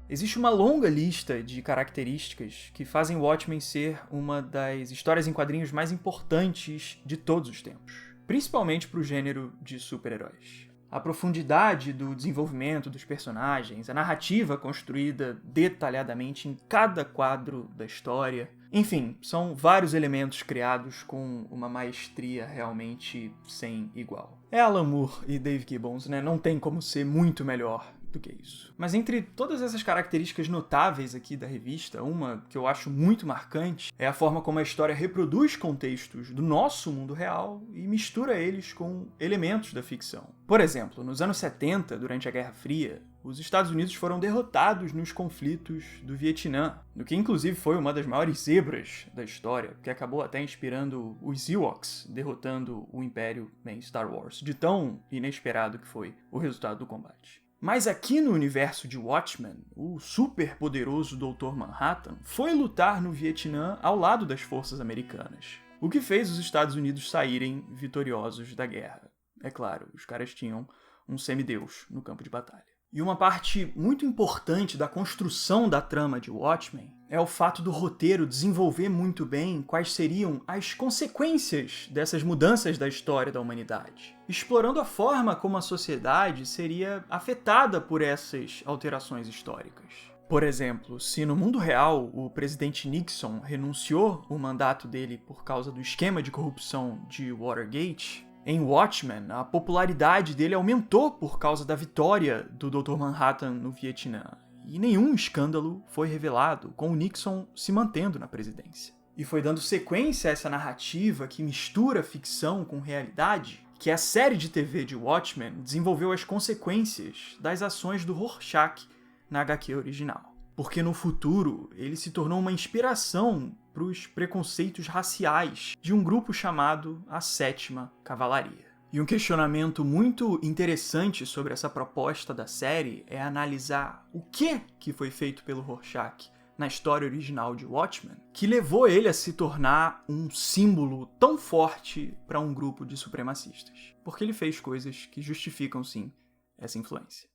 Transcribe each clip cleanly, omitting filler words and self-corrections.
Existe uma longa lista de características que fazem Watchmen ser uma das histórias em quadrinhos mais importantes de todos os tempos, principalmente para o gênero de super-heróis. A profundidade do desenvolvimento dos personagens, a narrativa construída detalhadamente em cada quadro da história, enfim, são vários elementos criados com uma maestria realmente sem igual. É Alan Moore e Dave Gibbons, né? Não tem como ser muito melhor do que isso. Mas entre todas essas características notáveis aqui da revista, uma que eu acho muito marcante é a forma como a história reproduz contextos do nosso mundo real e mistura eles com elementos da ficção. Por exemplo, nos anos 70, durante a Guerra Fria, os Estados Unidos foram derrotados nos conflitos do Vietnã, no que inclusive foi uma das maiores zebras da história, que acabou até inspirando os Ewoks, derrotando o Império em Star Wars, de tão inesperado que foi o resultado do combate. Mas aqui no universo de Watchmen, o superpoderoso Dr. Manhattan foi lutar no Vietnã ao lado das forças americanas, o que fez os Estados Unidos saírem vitoriosos da guerra. É claro, os caras tinham um semideus no campo de batalha. E uma parte muito importante da construção da trama de Watchmen é o fato do roteiro desenvolver muito bem quais seriam as consequências dessas mudanças da história da humanidade, explorando a forma como a sociedade seria afetada por essas alterações históricas. Por exemplo, se no mundo real o presidente Nixon renunciou o mandato dele por causa do esquema de corrupção de Watergate, em Watchmen, a popularidade dele aumentou por causa da vitória do Dr. Manhattan no Vietnã, e nenhum escândalo foi revelado, com o Nixon se mantendo na presidência. E foi dando sequência a essa narrativa que mistura ficção com realidade que a série de TV de Watchmen desenvolveu as consequências das ações do Rorschach na HQ original. Porque no futuro ele se tornou uma inspiração para os preconceitos raciais de um grupo chamado a Sétima Cavalaria. E um questionamento muito interessante sobre essa proposta da série é analisar o que foi feito pelo Rorschach na história original de Watchmen, que levou ele a se tornar um símbolo tão forte para um grupo de supremacistas. Porque ele fez coisas que justificam, sim, essa influência.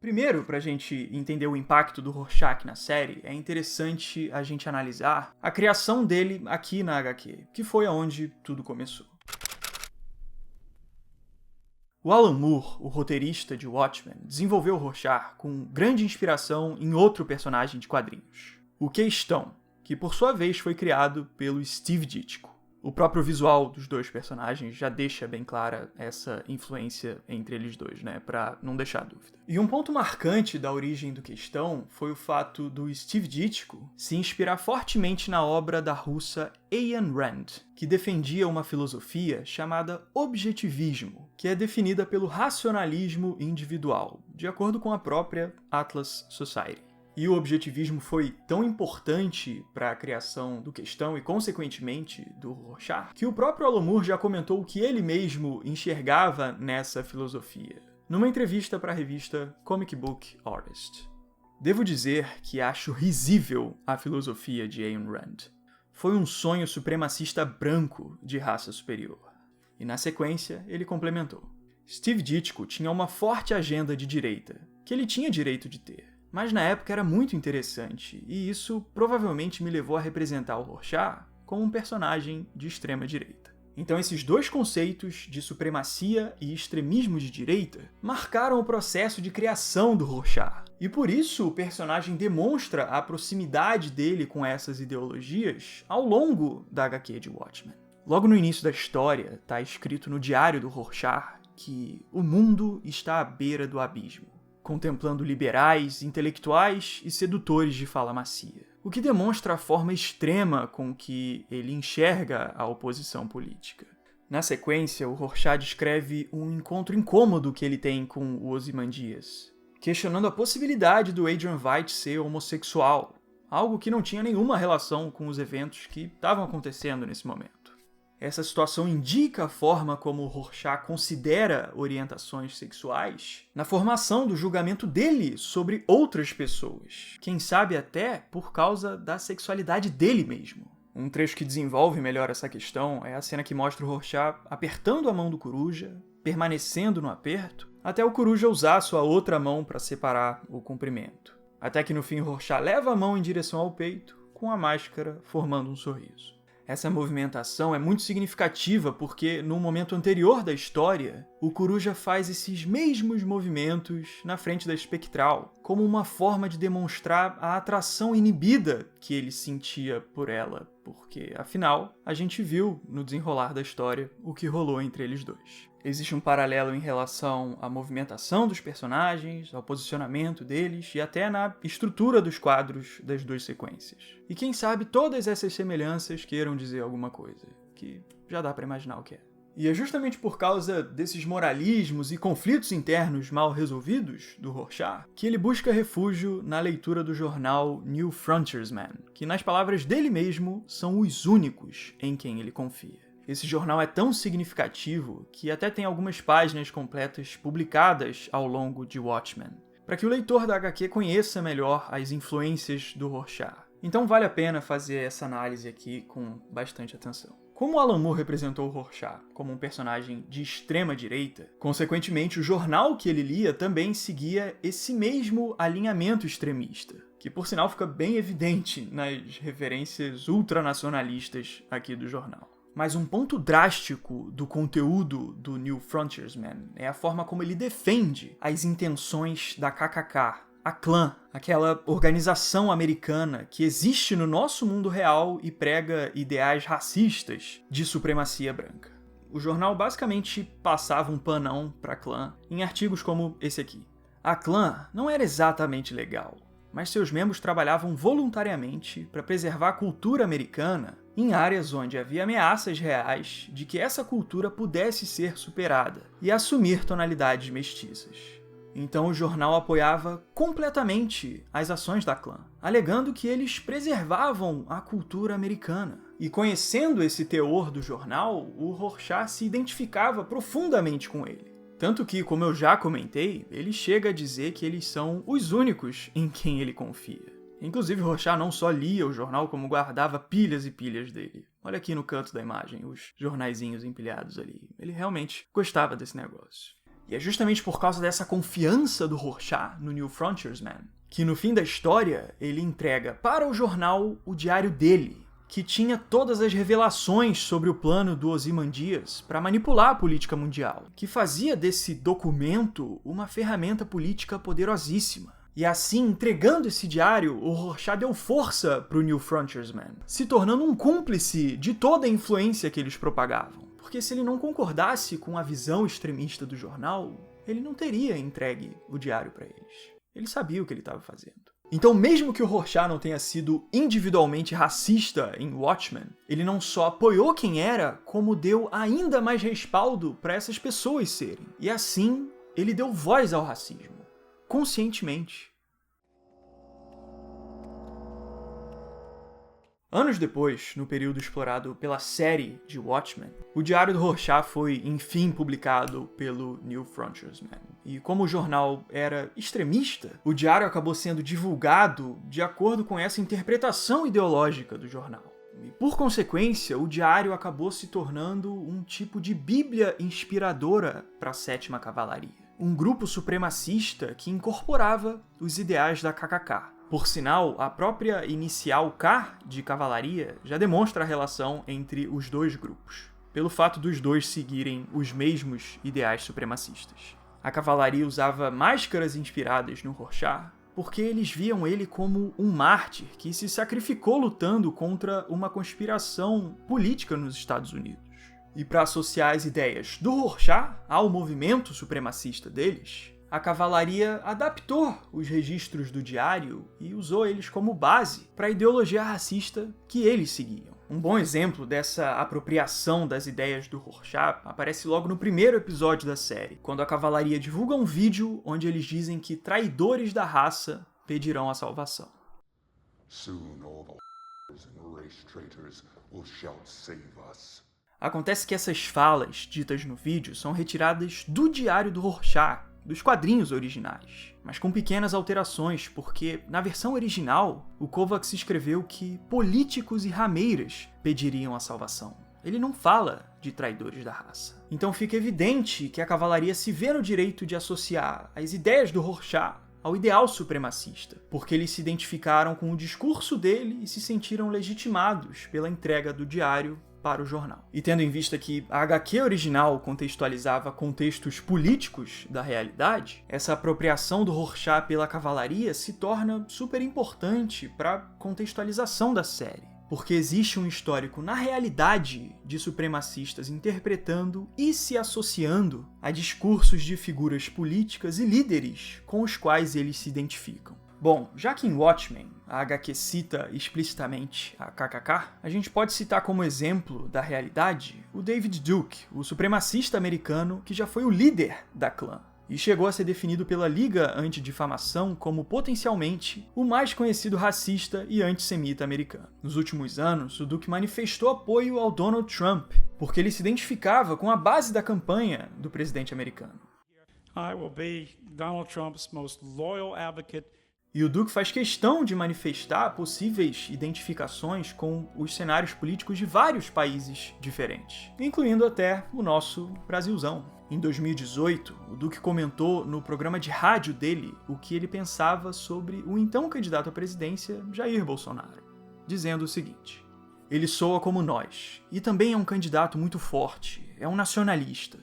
Primeiro, para a gente entender o impacto do Rorschach na série, é interessante a gente analisar a criação dele aqui na HQ, que foi aonde tudo começou. O Alan Moore, o roteirista de Watchmen, desenvolveu o Rorschach com grande inspiração em outro personagem de quadrinhos, o Questão, que por sua vez foi criado pelo Steve Ditko. O próprio visual dos dois personagens já deixa bem clara essa influência entre eles dois, né? Pra não deixar dúvida. E um ponto marcante da origem do Questão foi o fato do Steve Ditko se inspirar fortemente na obra da russa Ayn Rand, que defendia uma filosofia chamada objetivismo, que é definida pelo racionalismo individual, de acordo com a própria Atlas Society. E o objetivismo foi tão importante para a criação do Questão e, consequentemente, do Rorschach, que o próprio Alan Moore já comentou o que ele mesmo enxergava nessa filosofia, numa entrevista para a revista Comic Book Artist. Devo dizer que acho risível a filosofia de Ayn Rand. Foi um sonho supremacista branco de raça superior. E, na sequência, ele complementou. Steve Ditko tinha uma forte agenda de direita, que ele tinha direito de ter. Mas na época era muito interessante, e isso provavelmente me levou a representar o Rorschach como um personagem de extrema direita. Então esses dois conceitos de supremacia e extremismo de direita marcaram o processo de criação do Rorschach. E por isso o personagem demonstra a proximidade dele com essas ideologias ao longo da HQ de Watchmen. Logo no início da história, está escrito no diário do Rorschach que o mundo está à beira do abismo, contemplando liberais, intelectuais e sedutores de fala macia, o que demonstra a forma extrema com que ele enxerga a oposição política. Na sequência, o Rorschach descreve um encontro incômodo que ele tem com o Ozymandias, questionando a possibilidade do Adrian Veidt ser homossexual, algo que não tinha nenhuma relação com os eventos que estavam acontecendo nesse momento. Essa situação indica a forma como o Rorschach considera orientações sexuais na formação do julgamento dele sobre outras pessoas. Quem sabe até por causa da sexualidade dele mesmo. Um trecho que desenvolve melhor essa questão é a cena que mostra o Rorschach apertando a mão do Coruja, permanecendo no aperto, até o Coruja usar sua outra mão para separar o comprimento. Até que no fim Rorschach leva a mão em direção ao peito, com a máscara formando um sorriso. Essa movimentação é muito significativa porque, no momento anterior da história, o Coruja faz esses mesmos movimentos na frente da Espectral, como uma forma de demonstrar a atração inibida que ele sentia por ela, porque, afinal, a gente viu, no desenrolar da história, o que rolou entre eles dois. Existe um paralelo em relação à movimentação dos personagens, ao posicionamento deles e até na estrutura dos quadros das duas sequências. E quem sabe todas essas semelhanças queiram dizer alguma coisa, que já dá pra imaginar o que é. E é justamente por causa desses moralismos e conflitos internos mal resolvidos do Rorschach que ele busca refúgio na leitura do jornal New Frontiersman, que nas palavras dele mesmo são os únicos em quem ele confia. Esse jornal é tão significativo que até tem algumas páginas completas publicadas ao longo de Watchmen, para que o leitor da HQ conheça melhor as influências do Rorschach. Então vale a pena fazer essa análise aqui com bastante atenção. Como Alan Moore representou o Rorschach como um personagem de extrema-direita, consequentemente o jornal que ele lia também seguia esse mesmo alinhamento extremista, que por sinal fica bem evidente nas referências ultranacionalistas aqui do jornal. Mas um ponto drástico do conteúdo do New Frontiersman é a forma como ele defende as intenções da KKK, a Klan, aquela organização americana que existe no nosso mundo real e prega ideais racistas de supremacia branca. O jornal basicamente passava um panão para a Klan em artigos como esse aqui. A Klan não era exatamente legal, mas seus membros trabalhavam voluntariamente para preservar a cultura americana em áreas onde havia ameaças reais de que essa cultura pudesse ser superada e assumir tonalidades mestiças. Então o jornal apoiava completamente as ações da Klan, alegando que eles preservavam a cultura americana. E conhecendo esse teor do jornal, o Rorschach se identificava profundamente com ele. Tanto que, como eu já comentei, ele chega a dizer que eles são os únicos em quem ele confia. Inclusive, Rorschach não só lia o jornal, como guardava pilhas e pilhas dele. Olha aqui no canto da imagem, os jornaizinhos empilhados ali. Ele realmente gostava desse negócio. E é justamente por causa dessa confiança do Rorschach no New Frontiersman que, no fim da história, ele entrega para o jornal o diário dele, que tinha todas as revelações sobre o plano do Ozymandias para manipular a política mundial, que fazia desse documento uma ferramenta política poderosíssima. E assim, entregando esse diário, o Rorschach deu força para o New Frontiersman, se tornando um cúmplice de toda a influência que eles propagavam. Porque se ele não concordasse com a visão extremista do jornal, ele não teria entregue o diário para eles. Ele sabia o que ele estava fazendo. Então, mesmo que o Rorschach não tenha sido individualmente racista em Watchmen, ele não só apoiou quem era, como deu ainda mais respaldo para essas pessoas serem. E assim, ele deu voz ao racismo. Conscientemente. Anos depois, no período explorado pela série de Watchmen, o diário do Rorschach foi, enfim, publicado pelo New Frontiersman. E como o jornal era extremista, o diário acabou sendo divulgado de acordo com essa interpretação ideológica do jornal. E, por consequência, o diário acabou se tornando um tipo de bíblia inspiradora para a 7ª Cavalaria. Um grupo supremacista que incorporava os ideais da KKK. Por sinal, a própria inicial K de cavalaria já demonstra a relação entre os dois grupos, pelo fato dos dois seguirem os mesmos ideais supremacistas. A cavalaria usava máscaras inspiradas no Rorschach porque eles viam ele como um mártir que se sacrificou lutando contra uma conspiração política nos Estados Unidos. E para associar as ideias do Rorschach ao movimento supremacista deles, a cavalaria adaptou os registros do diário e usou eles como base para a ideologia racista que eles seguiam. Um bom exemplo dessa apropriação das ideias do Rorschach aparece logo no primeiro episódio da série, quando a cavalaria divulga um vídeo onde eles dizem que traidores da raça pedirão a salvação. Soon all the and race traitors will shout save us. Acontece que essas falas ditas no vídeo são retiradas do diário do Rorschach, dos quadrinhos originais, mas com pequenas alterações, porque na versão original, o Kovacs escreveu que políticos e rameiras pediriam a salvação. Ele não fala de traidores da raça. Então fica evidente que a cavalaria se vê no direito de associar as ideias do Rorschach ao ideal supremacista, porque eles se identificaram com o discurso dele e se sentiram legitimados pela entrega do diário para o jornal. E tendo em vista que a HQ original contextualizava contextos políticos da realidade, essa apropriação do Rorschach pela cavalaria se torna super importante para a contextualização da série. Porque existe um histórico na realidade de supremacistas interpretando e se associando a discursos de figuras políticas e líderes com os quais eles se identificam. Bom, já que em Watchmen a HQ cita explicitamente a KKK, a gente pode citar como exemplo da realidade o David Duke, o supremacista americano que já foi o líder da clã e chegou a ser definido pela Liga Antidifamação como potencialmente o mais conhecido racista e antissemita americano. Nos últimos anos, o Duke manifestou apoio ao Donald Trump, porque ele se identificava com a base da campanha do presidente americano. I will be Donald Trump's most loyal advocate. E o Duke faz questão de manifestar possíveis identificações com os cenários políticos de vários países diferentes, incluindo até o nosso Brasilzão. Em 2018, o Duke comentou no programa de rádio dele o que ele pensava sobre o então candidato à presidência, Jair Bolsonaro, dizendo o seguinte: ele soa como nós, e também é um candidato muito forte, é um nacionalista.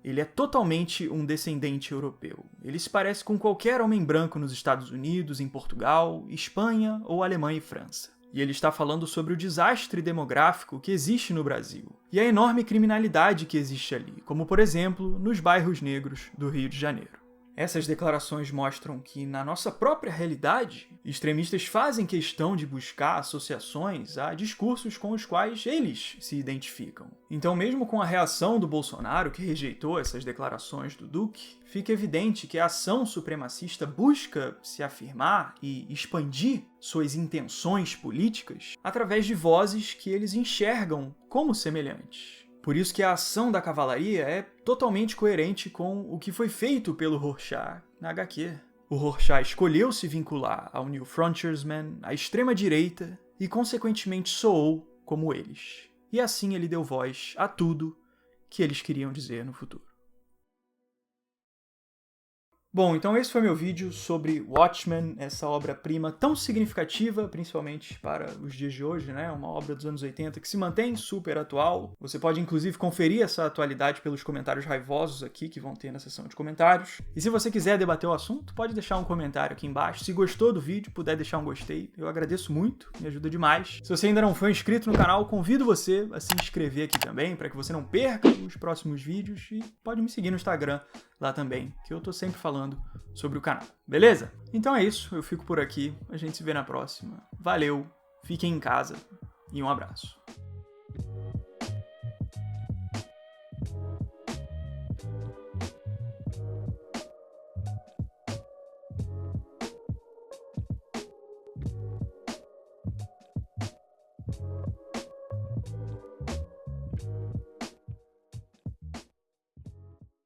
Ele é totalmente um descendente europeu. Ele se parece com qualquer homem branco nos Estados Unidos, em Portugal, Espanha ou Alemanha e França. E ele está falando sobre o desastre demográfico que existe no Brasil e a enorme criminalidade que existe ali, como por exemplo nos bairros negros do Rio de Janeiro. Essas declarações mostram que, na nossa própria realidade, extremistas fazem questão de buscar associações a discursos com os quais eles se identificam. Então, mesmo com a reação do Bolsonaro, que rejeitou essas declarações do Duque, fica evidente que a ação supremacista busca se afirmar e expandir suas intenções políticas através de vozes que eles enxergam como semelhantes. Por isso que a ação da cavalaria é totalmente coerente com o que foi feito pelo Rorschach na HQ. O Rorschach escolheu se vincular ao New Frontiersmen, à extrema-direita, e consequentemente soou como eles. E assim ele deu voz a tudo que eles queriam dizer no futuro. Bom, então esse foi meu vídeo sobre Watchmen, essa obra-prima tão significativa, principalmente para os dias de hoje, né? Uma obra dos anos 80 que se mantém super atual. Você pode, inclusive, conferir essa atualidade pelos comentários raivosos aqui, que vão ter na seção de comentários. E se você quiser debater o assunto, pode deixar um comentário aqui embaixo. Se gostou do vídeo, puder deixar um gostei, eu agradeço muito, me ajuda demais. Se você ainda não foi inscrito no canal, convido você a se inscrever aqui também, para que você não perca os próximos vídeos, e pode me seguir no Instagram lá também, que eu tô sempre falando sobre o canal, beleza? Então é isso, eu fico por aqui, a gente se vê na próxima. Valeu, fiquem em casa e um abraço.